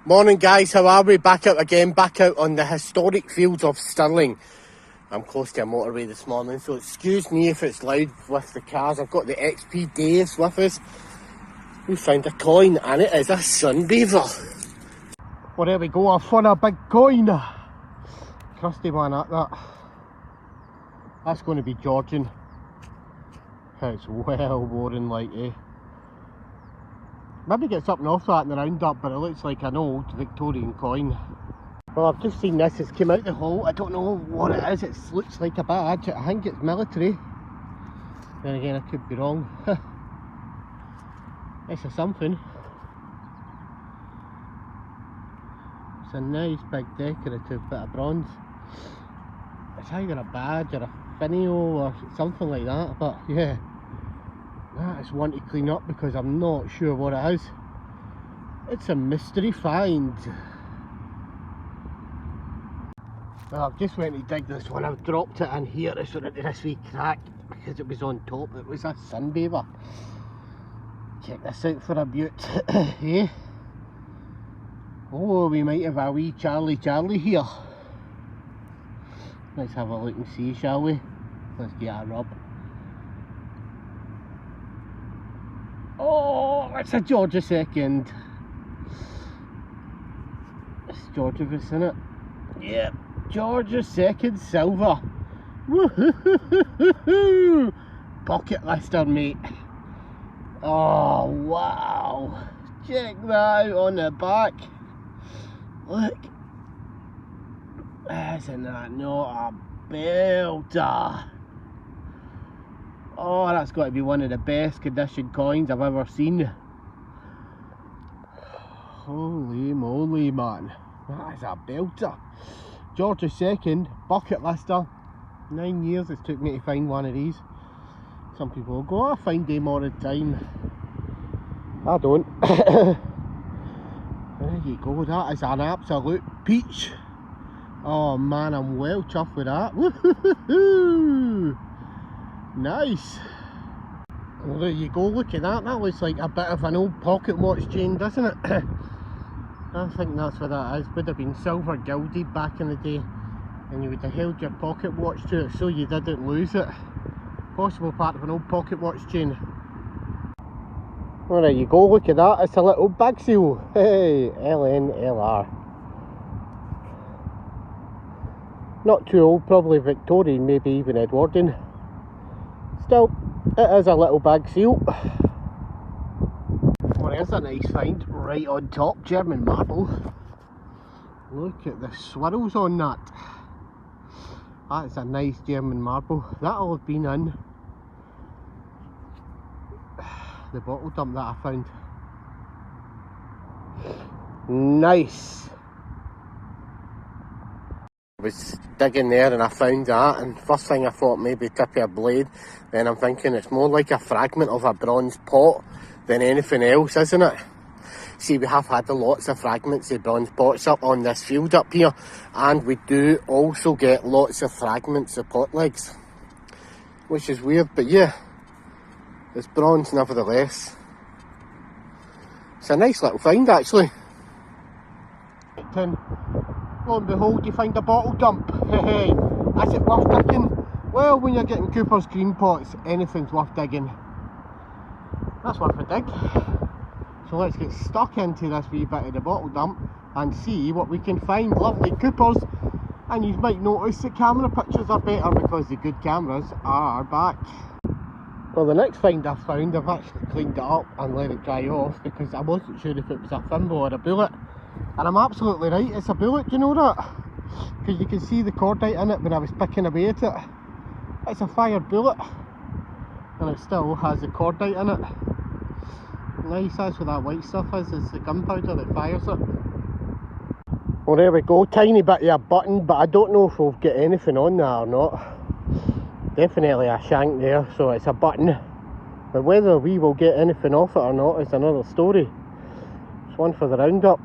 Morning guys, how are we? Back out again, back out on the historic fields of Stirling. I'm close to a motorway this morning, so excuse me if it's loud with the cars. I've got the XP Days with us. We found a coin and it is a sunbeaver. Well, there we go, I found a big coin. Crusty one at that. That's going to be Georgian. It's well boring like, eh? Maybe get something off that in the roundup, but it looks like an old Victorian coin. Well, I've just seen this, it's come out the hole. I don't know what it is, it looks like a badge. I think it's military. Then again, I could be wrong. It's a something. It's a nice big decorative bit of bronze. It's either a badge or a finial or something like that, but yeah. That is one to clean up because I'm not sure what it is. It's a mystery find. Well, I've just went to dig this one. I've dropped it in here. It's sort of this wee crack because it was on top. It was a sunbeaver. Check this out for a beaut. Eh? Oh, we might have a wee Charlie here. Let's have a look and see, shall we? Let's get a rub. Oh, it's a George II. It's George of us, isn't it? Yeah, George II silver. Woohoo! Pocket lister, mate. Oh, wow. Check that out on the back. Look. Isn't that not a belter? Oh, that's got to be one of the best condition coins I've ever seen. Holy moly, man. That is a belter. George II, bucket lister. 9 years it's took me to find one of these. Some people will go, I find them all the time. I don't. There you go, that is an absolute peach. Oh man, I'm well chuffed with that. Woohoo! Nice. Well, there you go, look at that. That looks like a bit of an old pocket watch chain, doesn't it? I think that's what that is. Would have been silver gilded back in the day, and you would have held your pocket watch to it so you didn't lose it. Possible part of an old pocket watch chain. Well, there you go, look at that. It's a little bag seal. Hey, LNLR. Not too old, probably Victorian, maybe even Edwardian. Still, it is a little bag seal. Well, there's a nice find right on top, German marble. Look at the swirls on that. That is a nice German marble. That'll have been in the bottle dump that I found. Nice. I was digging there and I found that, and first thing I thought maybe tip of a blade, then I'm thinking it's more like a fragment of a bronze pot than anything else, isn't it? See, we have had lots of fragments of bronze pots up on this field up here, and we do also get lots of fragments of pot legs, which is weird, but yeah, it's bronze nevertheless. It's a nice little find actually. Lo and behold, you find a bottle dump. Hey, is it worth digging? Well, when you're getting Cooper's green pots, anything's worth digging. That's worth a dig. So let's get stuck into this wee bit of the bottle dump and see what we can find. Lovely Coopers. And you might notice the camera pictures are better because the good cameras are back. Well, the next find I found, I've actually cleaned it up and let it dry off because I wasn't sure if it was a thimble or a bullet. And I'm absolutely right, it's a bullet, do you know that? Because you can see the cordite in it when I was picking away at it. It's a fired bullet. And it still has the cordite in it. Nice, that's what that white stuff is, it's the gunpowder that fires it. Well, there we go, tiny bit of a button, but I don't know if we'll get anything on that or not. Definitely a shank there, so it's a button. But whether we will get anything off it or not is another story. It's one for the roundup.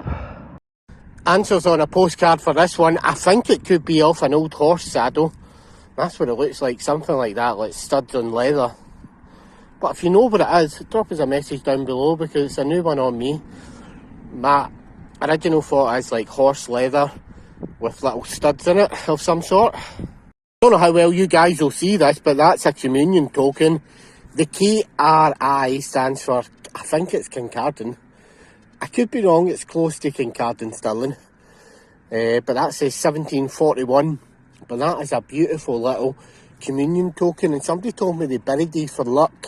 Answers on a postcard for this one. I think it could be off an old horse saddle. That's what it looks like, something like that, like studs on leather. But if you know what it is, drop us a message down below because it's a new one on me. My Original thought is like horse leather with little studs in it of some sort. Don't know how well you guys will see this, but that's a communion token. The KRI stands for, I think it's Kincardine. I could be wrong, it's close to Kincardine sterling. But that says 1741. But that is a beautiful little communion token, and somebody told me they buried these for luck.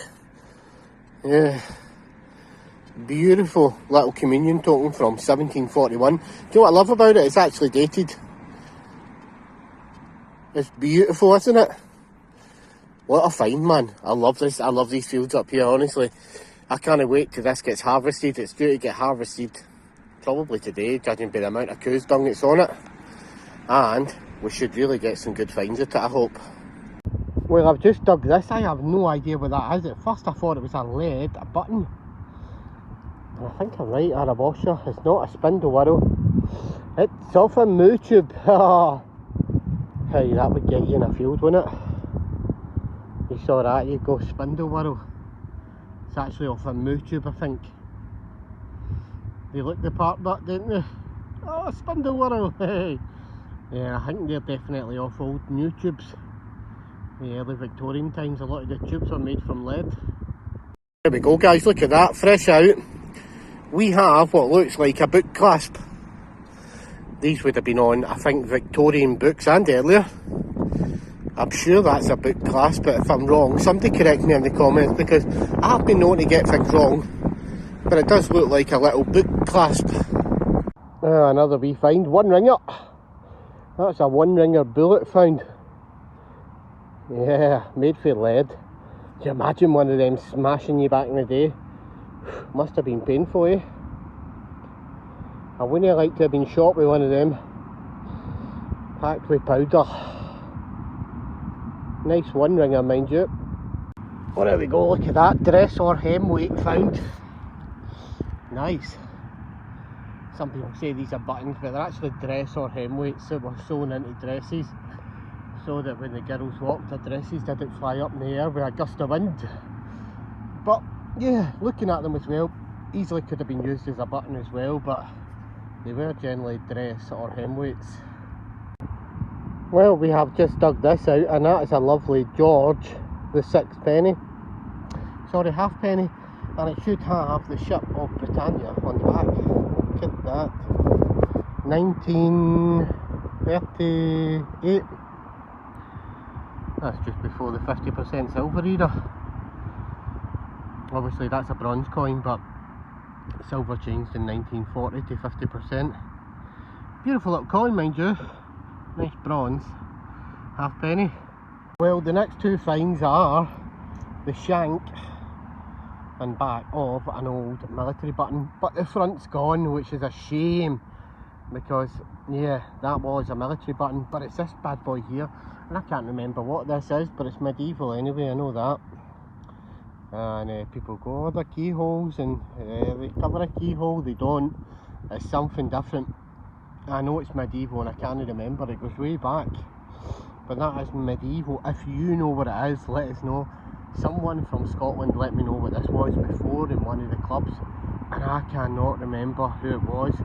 Yeah. Beautiful little communion token from 1741. Do you know what I love about it? It's actually dated. It's beautiful, isn't it? What a find, man. I love this. I love these fields up here, honestly. I can't wait till this gets harvested. It's due to get harvested probably today, judging by the amount of coos dung that's on it. And we should really get some good finds at it, I hope. Well, I've just dug this. I have no idea what that is. At first I thought it was a lead, a button. And I think I'm right, or a washer. It's not a spindle whorl. It's off a moo tube. Hey, that would get you in a field, wouldn't it? You saw that, you go spindle whorl. It's actually off a moo tube, I think. They look the part, but didn't they? Oh, spindle whorl, hey! Yeah, I think they're definitely off old new tubes. The early Victorian times, a lot of the tubes were made from lead. There we go, guys, look at that, fresh out. We have what looks like a book clasp. These would have been on, I think, Victorian books and earlier. I'm sure that's a book clasp, but if I'm wrong, somebody correct me in the comments, because I've been known to get things wrong. But it does look like a little book clasp. Another wee find, one ringer. That's a one ringer bullet found. Yeah, made for lead. Can you imagine one of them smashing you back in the day? Must have been painful, eh? I wouldn't like to have been shot with one of them. Packed with powder. Nice one ringer, mind you. Well, there we go, look at that. Dress or hem weight found. Nice. Some people say these are buttons, but they're actually dress or hem weights that were sewn into dresses, so that when the girls walked, the dresses didn't fly up in the air with a gust of wind. But yeah, looking at them as well, easily could have been used as a button as well, but they were generally dress or hem weights. Well, we have just dug this out, and that is a lovely George the 6th penny. Sorry, halfpenny, and it should have the ship of Britannia on the back. Look at that. 1938. That's just before the 50% silver era. Obviously that's a bronze coin, but silver changed in 1940 to 50%. Beautiful little coin, mind you. Nice bronze. Halfpenny. Well, the next two finds are the shank and back of an old military button, but the front's gone, which is a shame, because yeah, that was a military button, but it's this bad boy here, and I can't remember what this is, but it's medieval anyway, I know that. And people go, oh, they're keyholes, and they cover a keyhole. They don't. It's something different. I know it's medieval and I can't remember, it goes way back, but that is medieval. If you know what it is, let us know. Someone from Scotland let me know what this was before in one of the clubs, and I cannot remember who it was.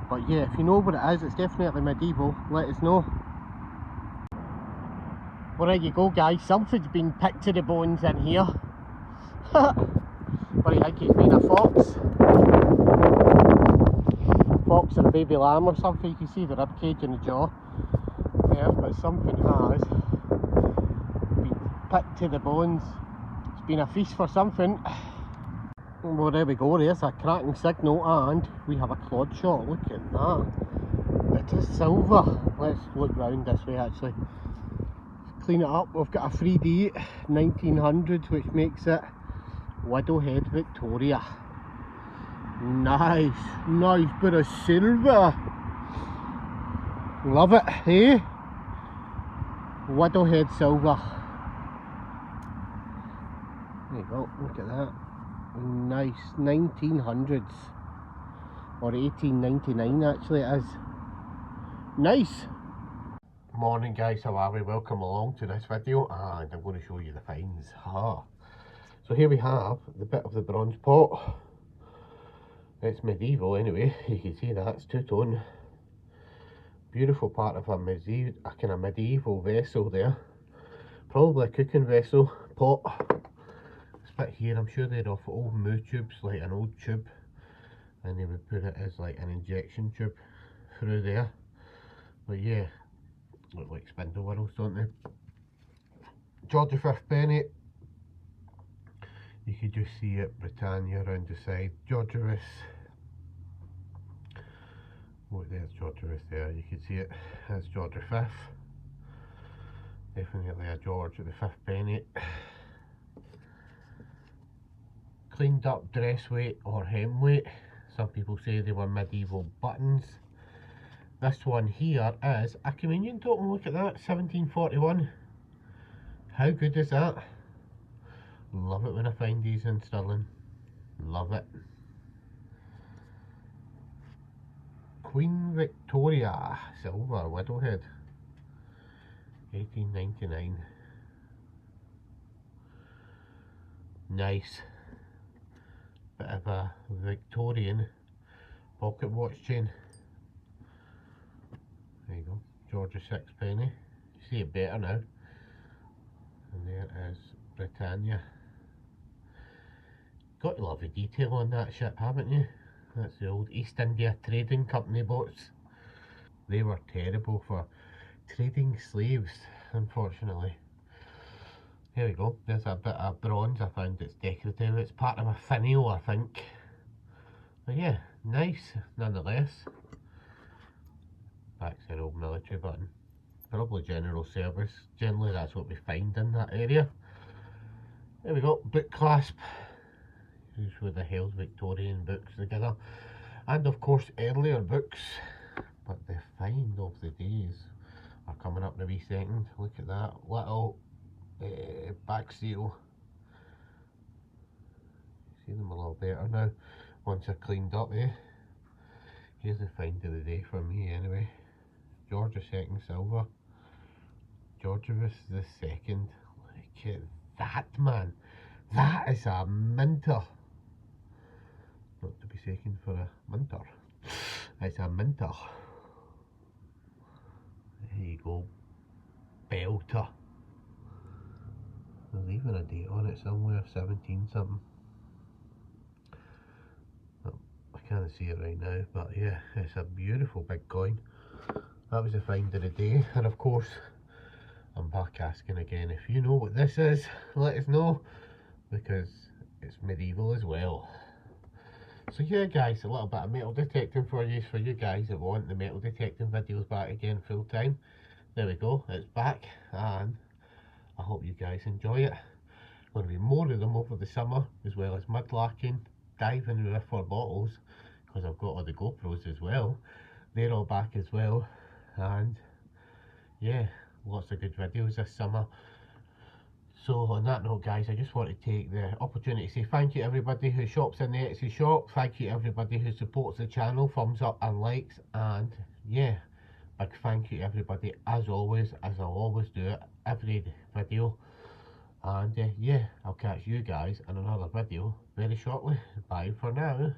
But yeah, if you know what it is, it's definitely medieval, let us know. Well, there you go, guys, something's been picked to the bones in here. What do you think, it's been a fox? Fox or a baby lamb or something. You can see the rib cage in the jaw there, but something has been picked to the bones. It's been a feast for something. Well, there we go, there's a cracking signal, and we have a clod shot. Look at that, it is silver. Let's look round this way actually, clean it up. We've got a 3D 1900, which makes it Widowhead Victoria. Nice, nice bit of silver. Love it, eh? Widowhead silver. There you go, look at that. Nice, 1900s. Or 1899 actually it is. Nice. Morning guys, how are we? Welcome along to this video, and I'm going to show you the finds. So here we have the bit of the bronze pot. It's medieval anyway, you can see that, it's two-tone. Beautiful part of a kind of medieval vessel there. Probably a cooking vessel, pot. This bit here, I'm sure they're off old moo tubes, like an old tube. And they would put it as like an injection tube through there. But yeah, look like spindle whorls, don't they? George V penny. You could just see it, Britannia around the side. George V. Oh, there's George V there, you can see it. That's George V. Definitely a George V penny. Cleaned up dress weight or hem weight. Some people say they were medieval buttons. This one here is a communion token, look at that, 1741. How good is that? Love it when I find these in sterling. Love it. Queen Victoria, silver, widowhead. 1899. Nice. Bit of a Victorian pocket watch chain. There you go. George VI penny. You see it better now. And there is Britannia. Got to love the detail on that ship, haven't you? That's the old East India Trading Company boats. They were terrible for trading slaves, unfortunately. There we go, there's a bit of bronze. I found it's decorative. It's part of a finial, I think. But yeah, nice nonetheless. Back's an old military button. Probably general service. Generally that's what we find in that area. There we go, book clasp. Used with the held Victorian books together. And of course earlier books. But the find of the days are coming up in a wee second. Look at that little back seal. See them a little better now once they're cleaned up, eh? Here's the find of the day for me anyway. George II silver. George II. Look at that, man. That is a minter. Not to be taken for a minter. It's a minter. There you go. Belter. There's even a date on it somewhere, 17 something. Well, I can't see it right now, but yeah, it's a beautiful big coin. That was the find of the day, and of course, I'm back asking again, if you know what this is, let us know, because it's medieval as well. So yeah guys, a little bit of metal detecting for you guys that want the metal detecting videos back again full time. There we go, it's back, and I hope you guys enjoy it. There'll be more of them over the summer, as well as mudlarking, diving with for bottles, because I've got all the GoPros as well. They're all back as well, and yeah, lots of good videos this summer. So on that note guys, I just want to take the opportunity to say thank you to everybody who shops in the Etsy shop. Thank you to everybody who supports the channel, thumbs up and likes, and yeah, big thank you to everybody as always, as I'll always do it every video. And yeah, I'll catch you guys in another video very shortly. Bye for now.